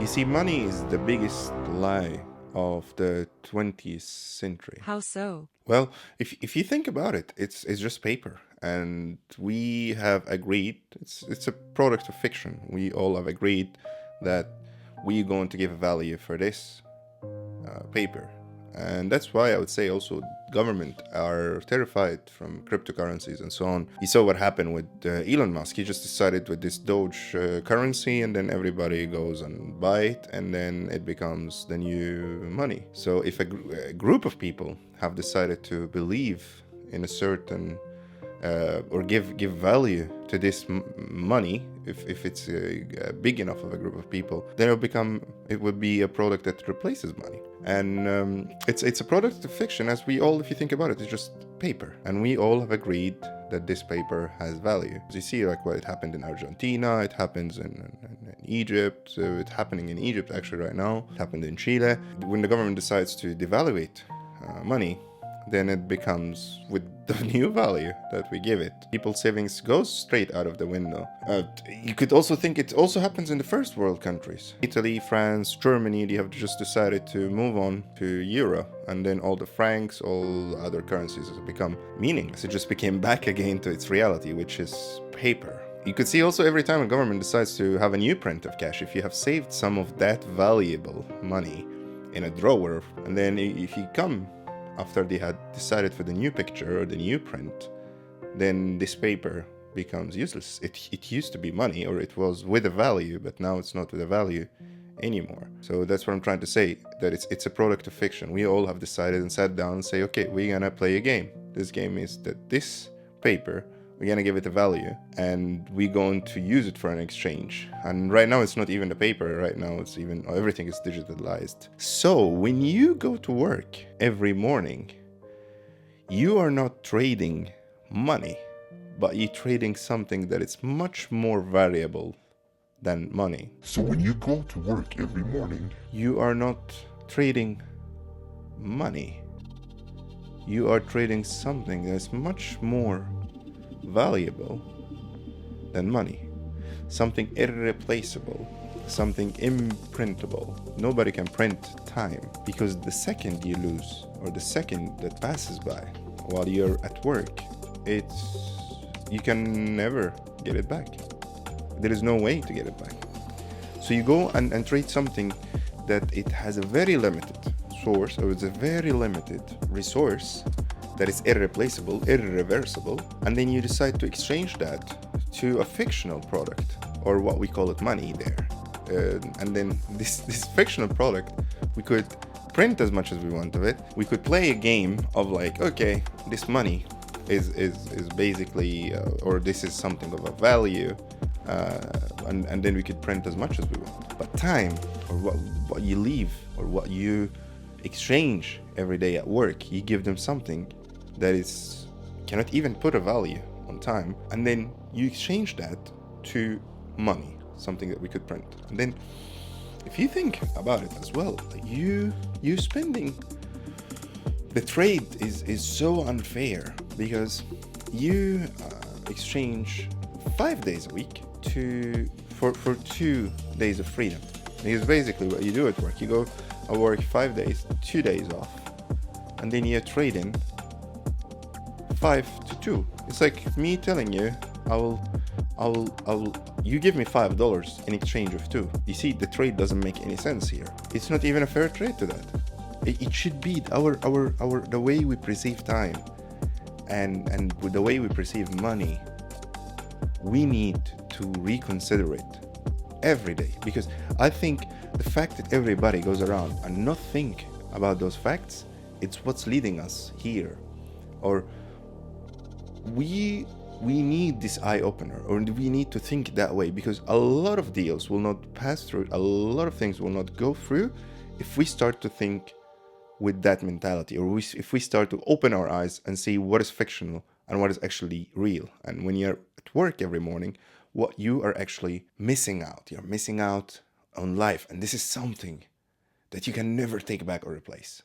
You see, money is the biggest lie of the 20th century. How so? Well, if you think about it, it's just paper, and we have agreed it's a product of fiction. We all have agreed that we're going to give a value for this paper, and that's why I would say also government are terrified from cryptocurrencies and so on. You saw what happened with Elon Musk. He just decided with this Doge currency, and then everybody goes and buy it, and then it becomes the new money. So if a group of people have decided to believe in a certain or give value to this money, if it's big enough of a group of people, then it would be a product that replaces money. And it's a product of fiction, as we all, if you think about it, it's just paper, and we all have agreed that this paper has value. As you see, like what it happened in Argentina, it happens in Egypt, it's happening in Egypt actually right now, it happened in Chile. When the government decides to devaluate money, then it becomes with the new value that we give it. People's savings goes straight out of the window. You could also think it also happens in the first world countries. Italy, France, Germany, they have just decided to move on to euro, and then all the francs, all other currencies have become meaningless. It just became back again to its reality, which is paper. You could see also every time a government decides to have a new print of cash, if you have saved some of that valuable money in a drawer, and then if you come after they had decided for the new picture or the new print, then this paper becomes useless. It used to be money, or it was with a value, but now it's not with a value anymore. So that's what I'm trying to say, that it's a product of fiction. We all have decided and sat down and say, okay, we're gonna play a game. This game is that this paper, we're gonna give it a value, and we're going to use it for an exchange. And right now it's not even the paper, right now it's even, everything is digitalized. So when you go to work every morning, you are not trading money, but you're trading something that is much more valuable than money. So when you go to work every morning, You are not trading money. You are trading something that's much more valuable than money. Something irreplaceable, something imprintable. Nobody can print time, because the second you lose, or the second that passes by while you're at work, you can never get it back. There is no way to get it back. So you go and trade something that it has a very limited source, or it's a very limited resource that is irreplaceable, irreversible, and then you decide to exchange that to a fictional product, or what we call it money there. And then this fictional product, we could print as much as we want of it. We could play a game of like, okay, this money is basically, or this is something of a value, and then we could print as much as we want. But time, or what you leave, or what you exchange every day at work, you give them something that is cannot even put a value on time, and then you exchange that to money, something that we could print. And then if you think about it as well, you spending, the trade is so unfair, because you exchange 5 days a week for 2 days of freedom. Because basically what you do at work, you go and work 5 days, 2 days off, and then you trade in 5 to 2. It's like me telling you, you give me $5 in exchange of 2. You see, the trade doesn't make any sense here. It's not even a fair trade to that. It should be the way we perceive time, and with the way we perceive money. We need to reconsider it every day, because I think the fact that everybody goes around and not think about those facts, it's what's leading us here. Or we need this eye-opener, or we need to think that way, because a lot of deals will not pass through, a lot of things will not go through if we start to think with that mentality, or if we start to open our eyes and see what is fictional and what is actually real. And when you're at work every morning, what you are actually missing out, you're missing out on life, and this is something that you can never take back or replace.